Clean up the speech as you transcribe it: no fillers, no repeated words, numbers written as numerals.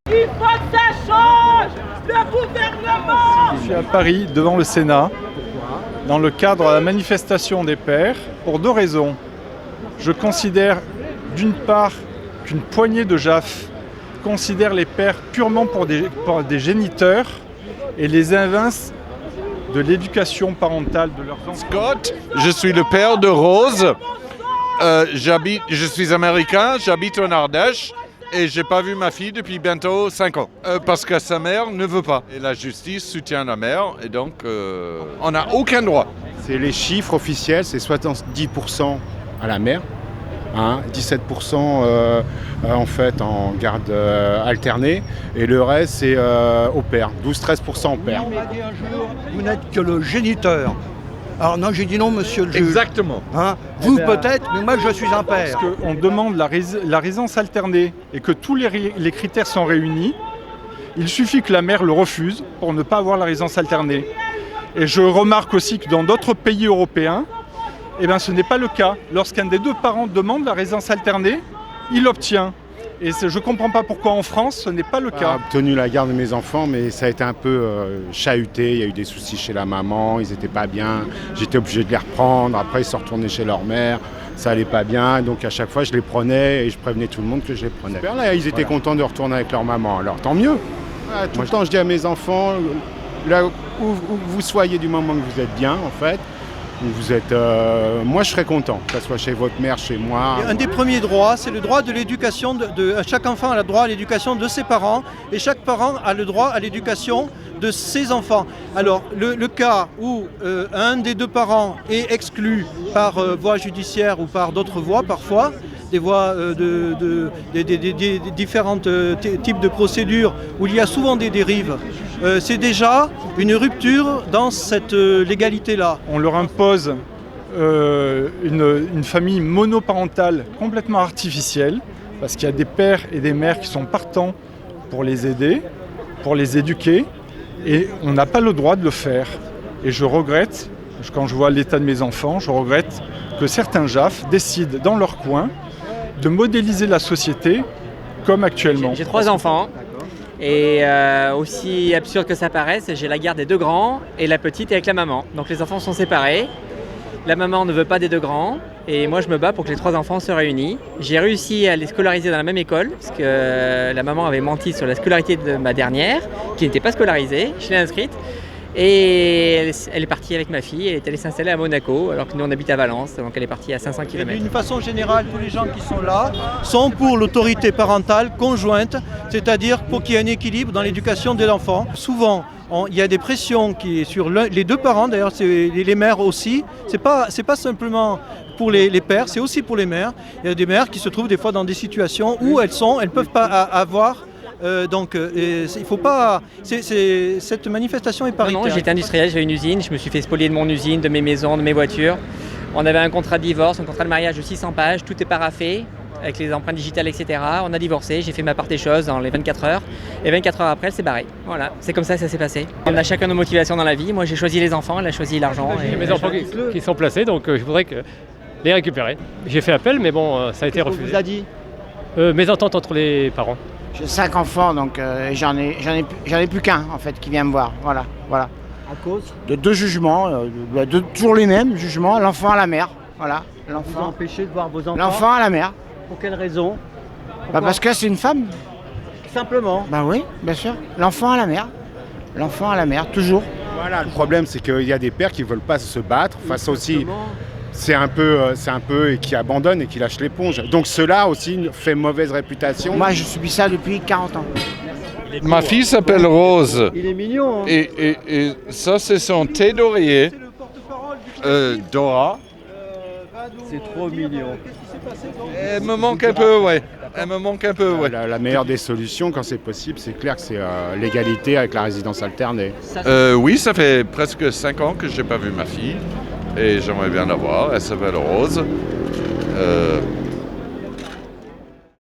Il faut que ça change! Le gouvernement! Je suis à Paris, devant le Sénat, dans le cadre de la manifestation des pères, pour deux raisons. Je considère, d'une part, qu'une poignée de JAF considère les pères purement pour des géniteurs et les évince de l'éducation parentale de leurs enfants. Scott, je suis le père de Rose. Je suis américain, j'habite en Ardèche et j'ai pas vu ma fille depuis bientôt 5 ans. Parce que sa mère ne veut pas. Et la justice soutient la mère et donc on n'a aucun droit. C'est les chiffres officiels, c'est 70% à la mère, 17% en fait en garde alternée et le reste c'est au père, 12-13% au père. On m'a dit un jour, vous n'êtes que le géniteur. Alors non, j'ai dit non, monsieur le juge. Exactement. Vous peut-être, mais moi je suis un père. Parce qu'on demande la résidence alternée et que tous les critères sont réunis, il suffit que la mère le refuse pour ne pas avoir la résidence alternée. Et je remarque aussi que dans d'autres pays européens, ce n'est pas le cas. Lorsqu'un des deux parents demande la résidence alternée, il l'obtient. Et je ne comprends pas pourquoi en France, ce n'est pas le cas. J'ai obtenu la garde de mes enfants, mais ça a été un peu chahuté. Il y a eu des soucis chez la maman, ils n'étaient pas bien. J'étais obligé de les reprendre. Après, ils sont retournés chez leur mère. Ça allait pas bien. Donc à chaque fois, je les prenais et je prévenais tout le monde que je les prenais. Là, ils étaient contents de retourner avec leur maman. Alors tant mieux. Tout le temps, je dis à mes enfants, là où vous soyez du moment que vous êtes bien, en fait, vous êtes, moi je serais content, que ce soit chez votre mère, chez moi. Un des premiers droits, c'est le droit de l'éducation. Chaque enfant a le droit à l'éducation de ses parents et chaque parent a le droit à l'éducation de ses enfants. Alors le cas où un des deux parents est exclu par voie judiciaire ou par d'autres voies parfois, des voies des différents types de procédures où il y a souvent des dérives, c'est déjà une rupture dans cette légalité-là. On leur impose une famille monoparentale complètement artificielle, parce qu'il y a des pères et des mères qui sont partants pour les aider, pour les éduquer, et on n'a pas le droit de le faire. Et je regrette, quand je vois l'état de mes enfants, je regrette que certains JAF décident dans leur coin de modéliser la société comme actuellement. J'ai 3 enfants et aussi absurde que ça paraisse, j'ai la garde des 2 grands et la petite est avec la maman. Donc les enfants sont séparés, la maman ne veut pas des 2 grands et moi je me bats pour que les 3 enfants se réunissent. J'ai réussi à les scolariser dans la même école parce que la maman avait menti sur la scolarité de ma dernière qui n'était pas scolarisée, je l'ai inscrite. Et elle est partie avec ma fille, elle est allée s'installer à Monaco, alors que nous on habite à Valence, donc elle est partie à 500 km. D'une façon générale, tous les gens qui sont là sont pour l'autorité parentale conjointe, c'est-à-dire pour qu'il y ait un équilibre dans l'éducation de l'enfant. Souvent, il y a des pressions qui sur les deux parents, d'ailleurs c'est les mères aussi, c'est pas simplement pour les pères, c'est aussi pour les mères. Il y a des mères qui se trouvent des fois dans des situations où elles peuvent pas avoir. Il faut pas. Cette manifestation est paritaire. Non, j'étais industriel, j'avais une usine, je me suis fait spolier de mon usine, de mes maisons, de mes voitures. On avait un contrat de divorce, un contrat de mariage de 600 pages, tout est paraphé, avec les empreintes digitales, etc. On a divorcé, j'ai fait ma part des choses dans les 24 heures. Et 24 heures après, elle s'est barrée. Voilà, c'est comme ça que ça s'est passé. On a chacun nos motivations dans la vie. Moi, j'ai choisi les enfants, elle a choisi l'argent. J'ai mes enfants qui sont placés, donc je voudrais les récupérer. J'ai fait appel, mais bon, ça a été refusé. Vous a dit Mésentente entre les parents. J'ai 5 enfants, donc j'en ai plus qu'un en fait qui vient me voir. Voilà. À cause De 2 jugements, toujours les mêmes jugements, l'enfant à la mère. Voilà. vous empêcher de voir vos enfants. L'enfant à la mère. Pour quelle raison? Parce que c'est une femme. Simplement. Oui, bien sûr. L'enfant à la mère. L'enfant à la mère, toujours. Voilà, le problème c'est qu'il y a des pères qui ne veulent pas se battre face aussi. C'est un peu et qui abandonnent et qui lâchent l'éponge. Donc cela aussi fait mauvaise réputation. Moi, je subis ça depuis 40 ans. Ma fille s'appelle Rose. Il est mignon. Et ça, c'est son thé d'oreiller. Dora. C'est trop mignon. Elle me manque un peu, ouais. La meilleure des solutions, quand c'est possible, c'est clair que c'est l'égalité avec la résidence alternée. Oui, ça fait presque 5 ans que je n'ai pas vu ma fille. Et j'aimerais bien la voir. Elle s'appelle Rose.